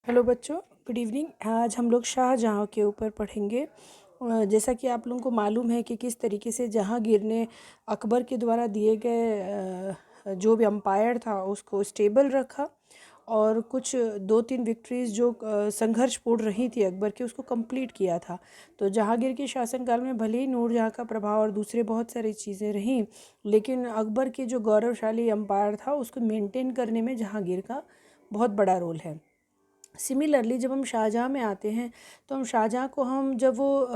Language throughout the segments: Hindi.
हेलो बच्चों, गुड इवनिंग। आज हम लोग शाहजहाँ के ऊपर पढ़ेंगे। जैसा कि आप लोगों को मालूम है कि किस तरीके से जहांगीर ने अकबर के द्वारा दिए गए जो भी अम्पायर था उसको स्टेबल रखा और कुछ 2-3 विक्ट्रीज़ जो संघर्षपूर्ण रही थी अकबर की, उसको कंप्लीट किया था। तो जहांगीर के शासनकाल में भले ही नूरजहाँ का प्रभाव और दूसरे बहुत सारी चीज़ें रहीं, लेकिन अकबर के जो गौरवशाली अम्पायर था उसको मेंटेन करने में जहांगीर का बहुत बड़ा रोल है। सिमिलरली जब हम शाहजहाँ में आते हैं तो हम शाहजहाँ को जब वो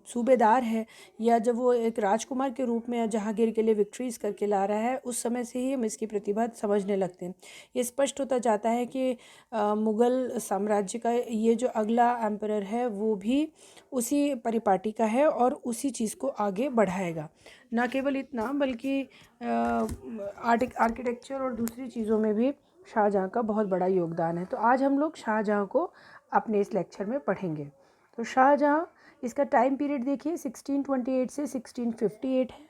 सूबेदार है या जब वो एक राजकुमार के रूप में जहांगीर के लिए विक्ट्रीज़ करके ला रहा है, उस समय से ही हम इसकी प्रतिभा समझने लगते हैं। ये स्पष्ट होता जाता है कि मुग़ल साम्राज्य का ये जो अगला एम्परर है वो भी उसी परिपाटी का है और उसी चीज़ को आगे बढ़ाएगा। ना केवल इतना बल्कि आर्किटेक्चर और दूसरी चीज़ों में भी शाहजहाँ का बहुत बड़ा योगदान है। तो आज हम लोग शाहजहाँ को अपने इस लेक्चर में पढ़ेंगे। तो शाहजहाँ, इसका टाइम पीरियड देखिए 1628 से 1658 है।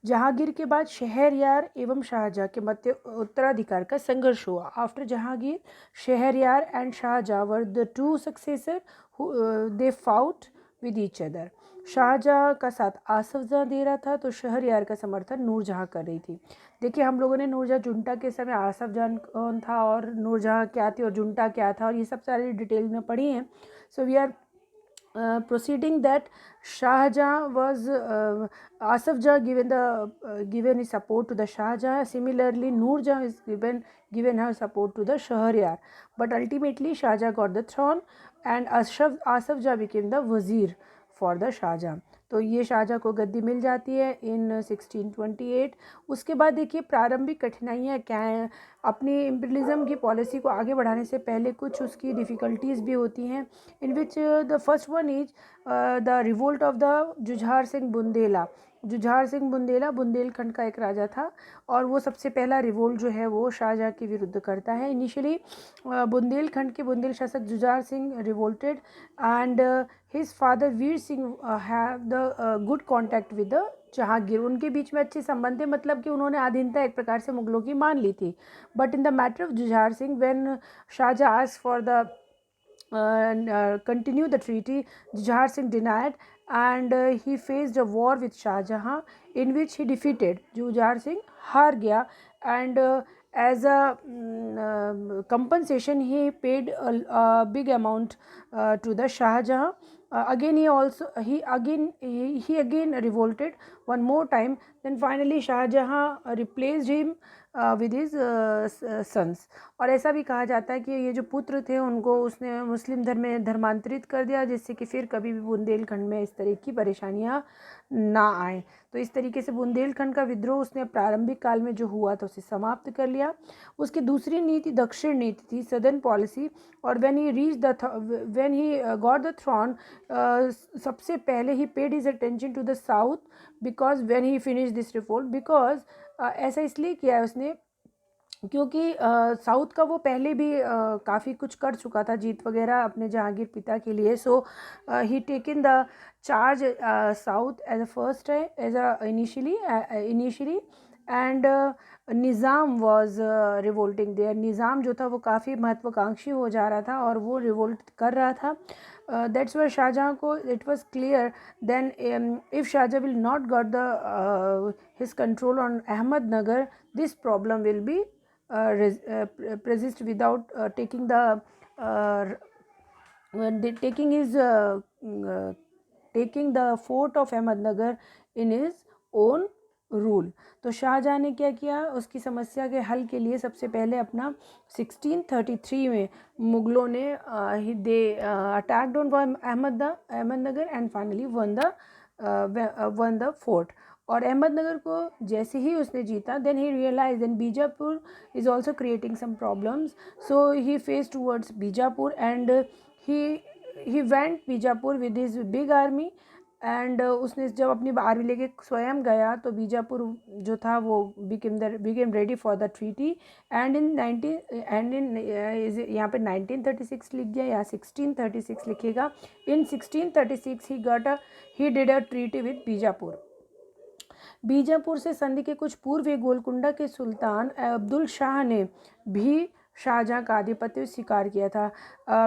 जहांगीर के बाद शहरयार एवं शाहजहाँ के मध्य उत्तराधिकार का संघर्ष हुआ। After Jahangir, Shahryar and Shahjahan were the two successor they fought with each other. Shahjahan का साथ आसफ जहाँ दे रहा था तो शहरयार का समर्थन नूरजहाँ कर रही थी। देखिए, हम लोगों ने नूरजहाँ जुंटा के समय आसफ जहाँ कौन था और नूरजहाँ क्या थी और जुंटा क्या था और ये सब सारी डिटेल में पढ़ी हैं। So we are proceeding that Shahjahan was Asaf Jah given his support to the Shahjahan. Similarly, Noor Jahan is given her support to the Shahriyar. But ultimately, Shahjahan got the throne, and Asaf Jah became the wazir for the Shahjahan. तो ये शाहजहाँ को गद्दी मिल जाती है इन 1628। उसके बाद देखिए प्रारंभिक कठिनाइयाँ क्या हैं। अपनी इम्पीरियलिज्म की पॉलिसी को आगे बढ़ाने से पहले कुछ उसकी डिफ़िकल्टीज़ भी होती हैं, in which the first one is the revolt of the Jujhar Singh Bundela. Jujhar Singh Bundela Bundelkhand का एक राजा था और वो सबसे पहला रिवोल्ट जो है वो शाहजहाँ के विरुद्ध करता है। इनिशियली बुंदेलखंड के बुंदेल शासक Jujhar Singh revolted and his father Veer Singh have the good contact with the Jahangir. उनके बीच में अच्छे संबंध थे, मतलब कि उन्होंने अधीनता एक प्रकार से मुगलों की मान ली थी। But in the matter of Jujhar Singh, when Shahjahan asked for the continue the treaty, Jujar Singh denied and he faced a war with Shah Jahan in which he defeated. Jujar Singh हार गया and as a compensation he paid a big amount to the Shah Jahan. Again he again revolted one more time. Then finally Shah Jahan replaced him with his sons. और ऐसा भी कहा जाता है कि ये जो पुत्र थे उनको उसने मुस्लिम धर्म में धर्मांतरित कर दिया, जिससे कि फिर कभी भी बुंदेलखंड में इस तरह की परेशानियां ना आए। तो इस तरीके से बुंदेलखंड का विद्रोह उसने प्रारंभिक काल में जो हुआ था उसे समाप्त कर लिया। उसकी दूसरी नीति दक्षिण नीति थी, सदर्न पॉलिसी। और when he got the throne, सबसे पहले he paid his attention to the south because when he finish this revolt, because ऐसा इसलिए किया है उसने क्योंकि साउथ का वो पहले भी काफ़ी कुछ कर चुका था, जीत वगैरह अपने जहांगीर पिता के लिए। So he taken the charge south as a first है as a initially and Nizam was revolting there. Nizam जो था वो काफ़ी महत्वाकांक्षी हो जा रहा था और वो रिवोल्ट कर रहा था। दैट्स वाई शाहजहाँ को it was clear then if Shahjahan will not got the his control on Ahmadnagar, this problem will be persist without taking the fort of Ahmednagar in his own rule. तो शाहजहाँ ने क्या किया, उसकी समस्या के हल के लिए सबसे पहले अपना 1633 में मुगलों ने they attacked on Ahmednagar and finally won the fort. और अहमदनगर को जैसे ही उसने जीता, then he realise then Bijapur is also creating some problems, so he face towards Bijapur and he went Bijapur with his big army and उसने जब अपनी आर्मी लेके स्वयं गया तो बीजापुर जो था वो became ready for the treaty and in यहाँ पे 1936 लिख दिया या 1636 लिखेगा। इन 1636 he did a treaty with Bijapur. Bijapur से संधि के कुछ पूर्व गोलकुंडा के सुल्तान अब्दुल शाह ने भी शाहजहाँ का आधिपत्य स्वीकार किया था।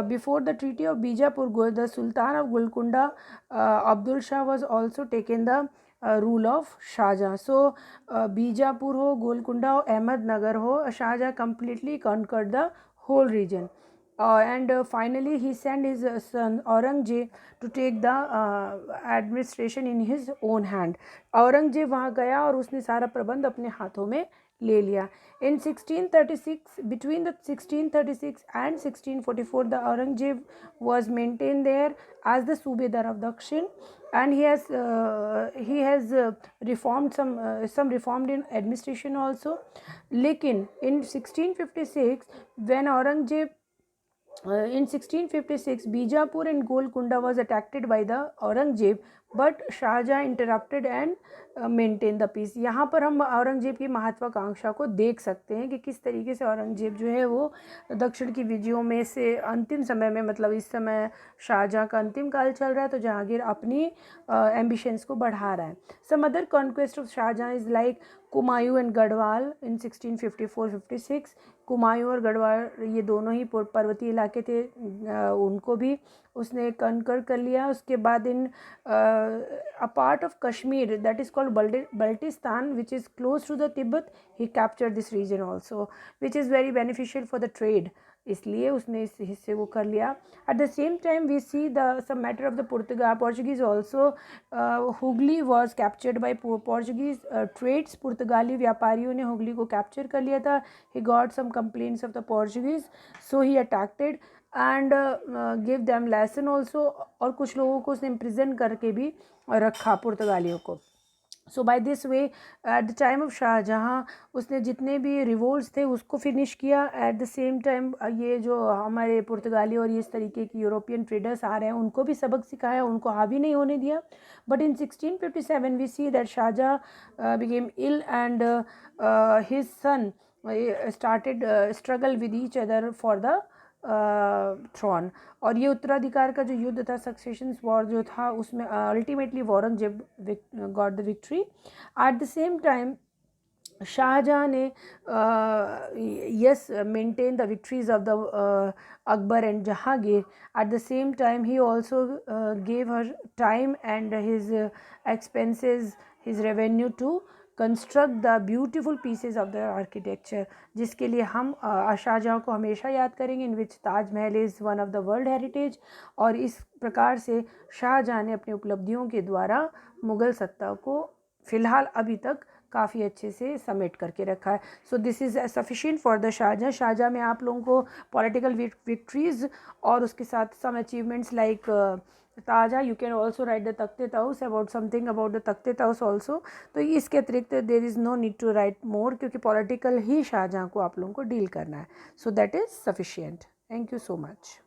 Before the treaty of Bijapur the sultan of Golconda Abdul Shah was also taken the rule of Shah Jahan. So Bijapur हो, गोलकुंडा हो, अहमदनगर हो, Shahjahan completely conquered the whole region. And finally he sent his son Aurangzeb to take the administration in his own hand. Aurangzeb वहाँ गया और उसने सारा प्रबंध अपने हाथों में ले लिया. In 1636, between the 1636 and 1644, the Aurangzeb was maintained there as the Subedar of Dakshin, and he has reformed some reformed in administration also. लेकिन in 1656 when Aurangzeb in 1656, Bijapur and Golconda was attacked by the Aurangzeb, but Shahjahan interrupted and maintained the peace. यहाँ पर हम औरंगजेब की महत्वाकांक्षा को देख सकते हैं कि किस तरीके से औरंगजेब जो है वो दक्षिण की विजयों में से अंतिम समय में, मतलब इस समय शाहजहाँ का अंतिम काल चल रहा है तो जहांगीर अपनी एम्बिशंस को बढ़ा रहा है. Some other conquest of Shah Jahan is like Kumaon and Garhwal in 1654-56. Kumaon और गढ़वाल ये दोनों ही पर्वतीय इलाके थे, उनको भी उसने कनकर कर लिया. उसके बाद in a part of Kashmir that is called Baltistan which is close to the Tibet, he capture this region also which is very beneficial for the trade, इसलिए उसने इस हिस्से को कर लिया. At the same time we see the some matter of the Portuguese also. Hooghly was captured by Portuguese trades. पुर्तगाली व्यापारियों ने हुगली को कैप्चर कर लिया था. He got some complaints of the Portuguese, so he attacked and give them lesson also. और कुछ लोगों को उसने इम्प्रिजन करके भी रखा पुर्तगालियों को. So by this way at the time of Shah Jahan उसने जितने भी रिवोल्ट्स थे उसको फिनिश किया. एट द सेम टाइम ये जो हमारे पुर्तगाली और इस तरीके की यूरोपियन ट्रेडर्स आ रहे हैं उनको भी सबक सिखाया, उनको हावी नहीं होने दिया. But in 1657 we see that Shahjahan became ill and his son started struggle with each other for the throne. और ये उत्तराधिकार का जो युद्ध था, सक्सेशन वॉर जो था, उसमें ultimately Aurangzeb got the victory. At the same time Shah Jahan ने maintain the victories of the Akbar and Jahangir. At the same time he also gave her time and his expenses, his revenue to construct the beautiful pieces of the architecture, जिसके लिए हम शाहजहाँ को हमेशा याद करेंगे, in which Taj Mahal is one of the world heritage. और इस प्रकार से शाहजहाँ ने अपनी उपलब्धियों के द्वारा मुग़ल सत्ता को फ़िलहाल अभी तक काफ़ी अच्छे से समेट करके रखा है. So this is sufficient for the Shah Jahan. Shah Jahan में आप लोगों को पॉलिटिकल विक्ट्रीज़ और उसके साथ some achievements like Taj. You can also write the Takhte Taus about something about the Takhte Taus also. तो इसके अतिरिक्त there is no need to write more, क्योंकि पॉलिटिकल ही शाहजहाँ को आप लोगों को डील करना है. So that is sufficient. Thank you so much.